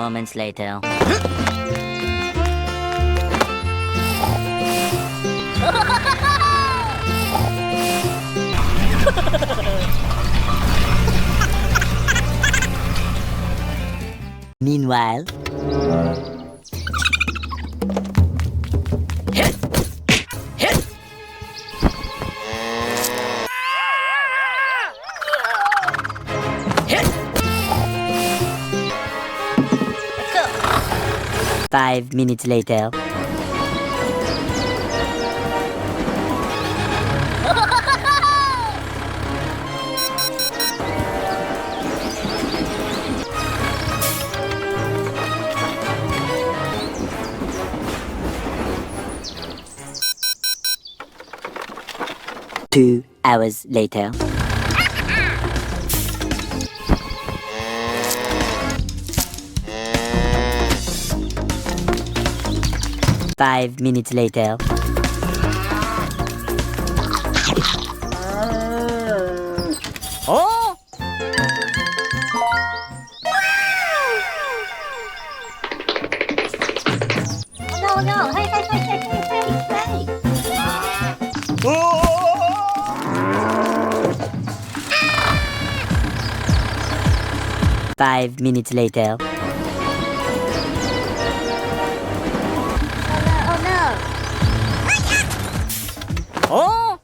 moments later. Meanwhile, 5 minutes later. Two hours later. Five minutes later. Oh! No, no, hey, hey, hey, hey, hey, hey, hey. 5 minutes later. Oh no, oh no. Oh!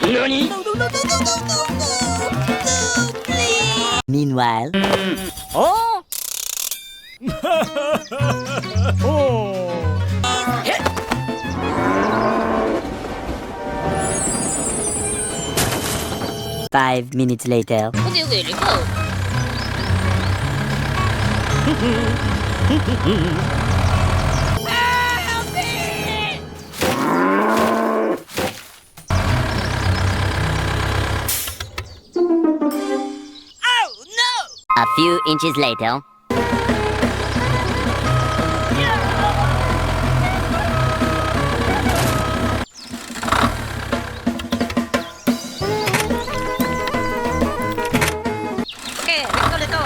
NANI? No, no, no, no, no, no, no, no, please. Meanwhile. Oh! Oh! 5 minutes later. Okay, okay, let's go. Help me! Oh no! A few inches later. Okay, let's go, let's go.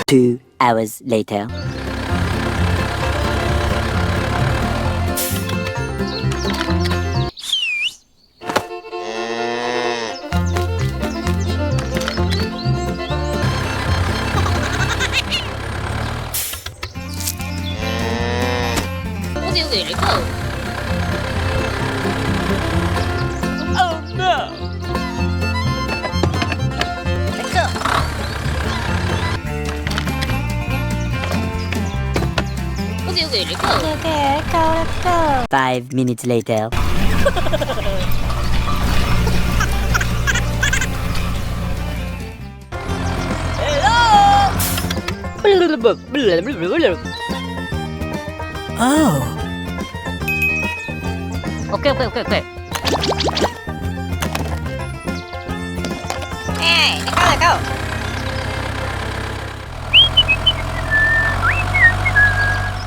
Two hours later. Okay, okay, let's go. Oh no! Let's go. Okay, okay, let's go. Okay, okay, let's go, let's go. 5 minutes later. Oh! Okay, okay, okay, okay. Hey, let's go, let's go.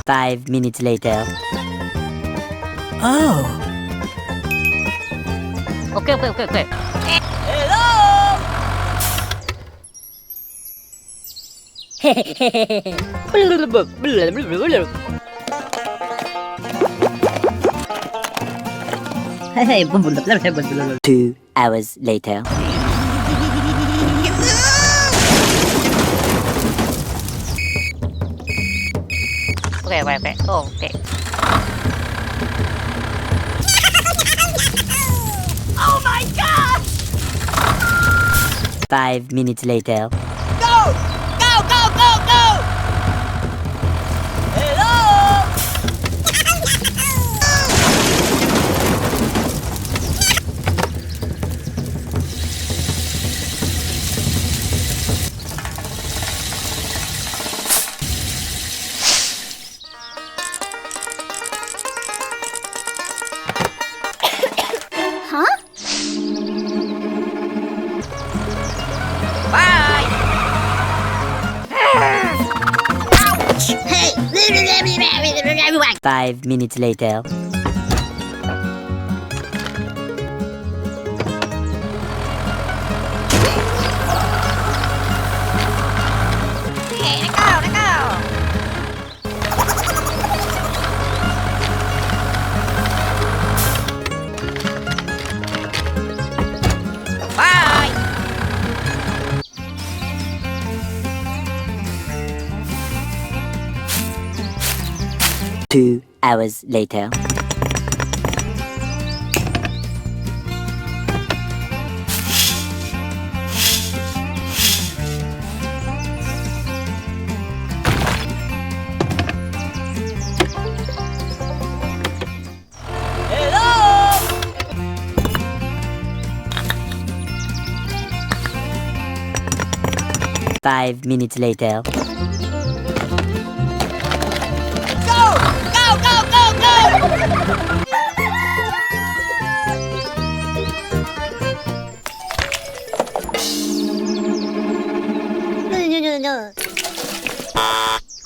5 minutes later. Oh! Okay, okay, okay, okay. Hey, 2 hours later. Okay, okay, okay. Oh, okay. Oh my god! 5 minutes later. Go! Go, go, go, go! Hello! 5 minutes later. Okay, let go. Bye. 2 hours later. Hello. 5 minutes later. Go, go, go, go, go.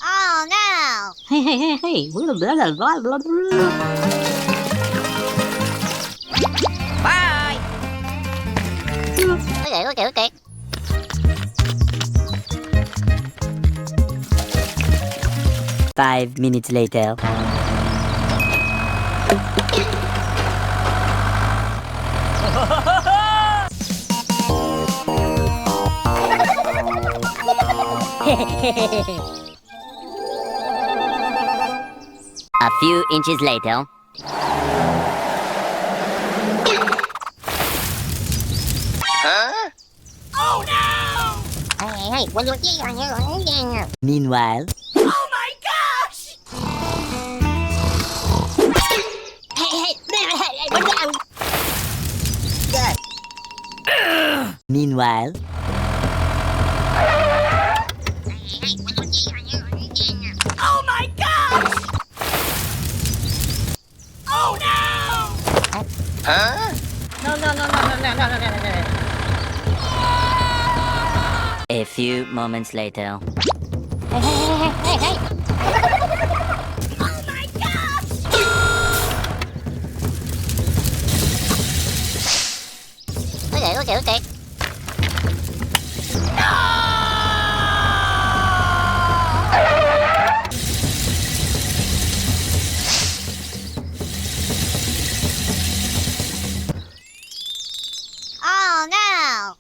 Oh no! Hey, hey, hey, hey. Blah, blah, blah, blah, blah, blah. Bye. Okay. 5 minutes later. A few inches later. Oh no! Hey, what are you doing? Meanwhile, Oh my gosh! meanwhile, Oh my gosh! Oh no! No. A few moments later. Oh my gosh! Okay. Oh no!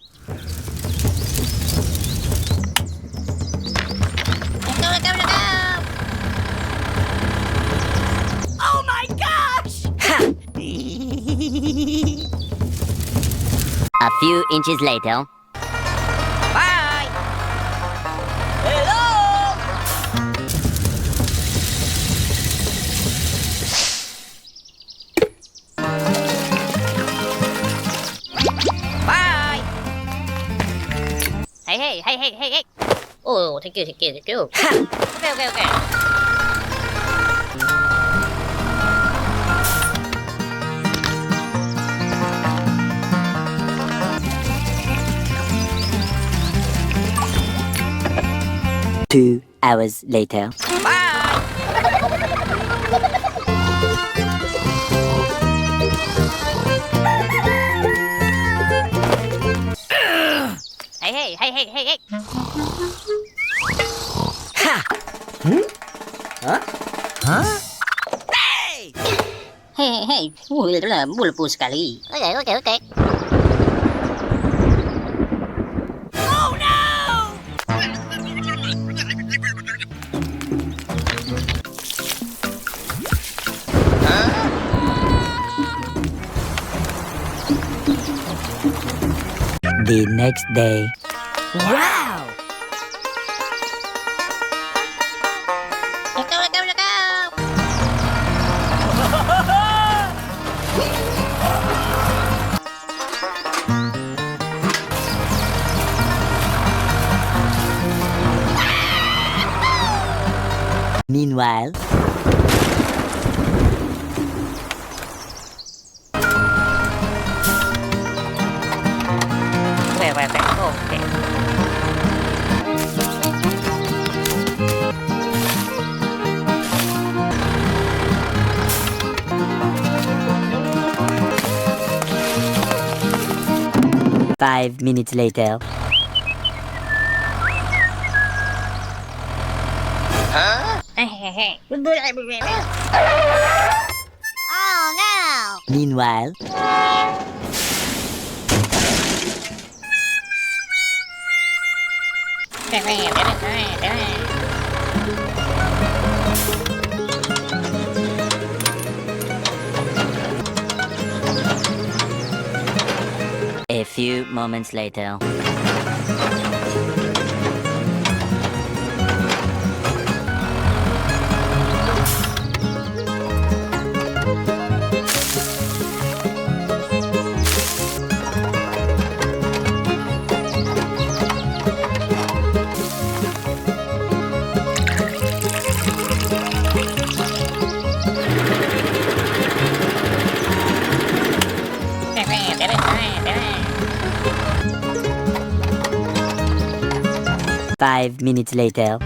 Let go! Oh my gosh! A few inches later. Bye! Hello! Bye! Hey! Oh, thank you. Okay. — 2 hours later. Bye! Hey! Hey! Hey. Bulletproof sekali. Okay. Oh no! The next day. Wow! Let go! Meanwhile, Okay. 5 minutes later. Oh no! Meanwhile, A few moments later. five minutes later.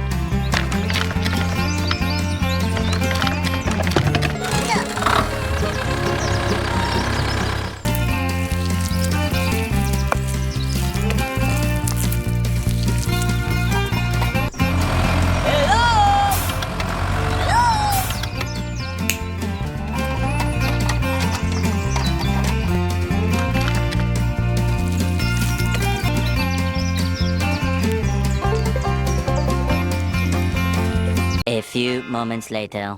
A few moments later.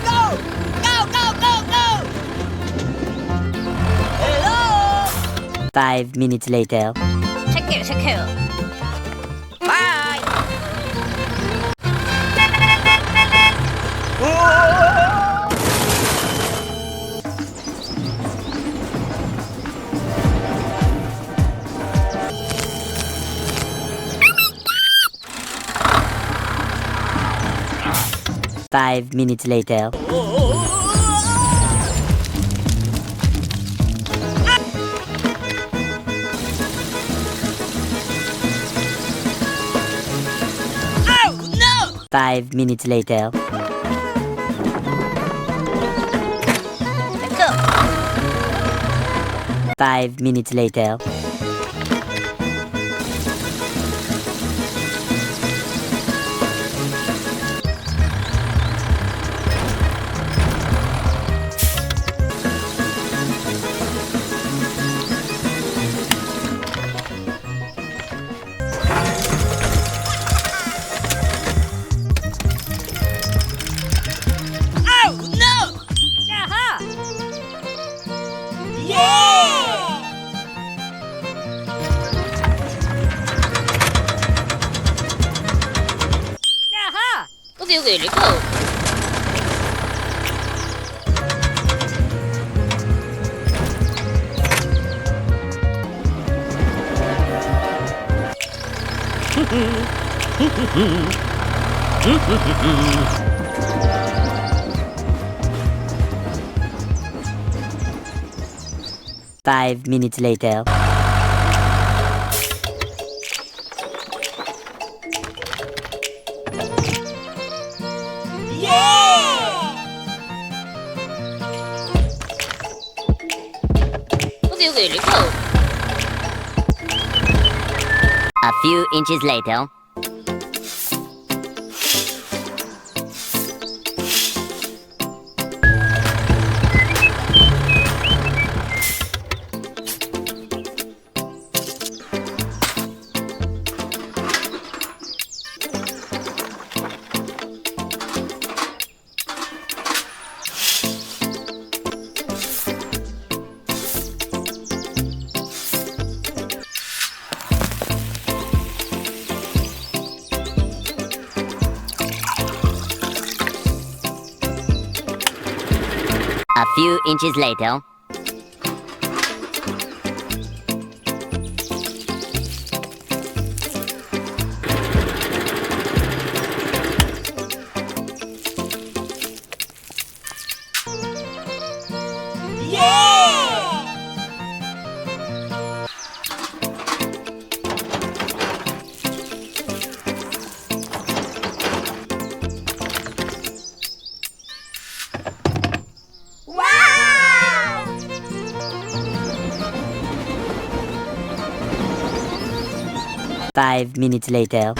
Go! Go, go, go, go! Hello! 5 minutes later. 체크, 체크. 바이! 5 minutes later. Oh no! 5 minutes later. Let's go! 5 minutes later. Oh no! Yaha! Yeah! Yaha! Okay, okay, let's go. Five minutes later. Okay, okay, let's go. A few inches later. A few inches later. 5 minutes later.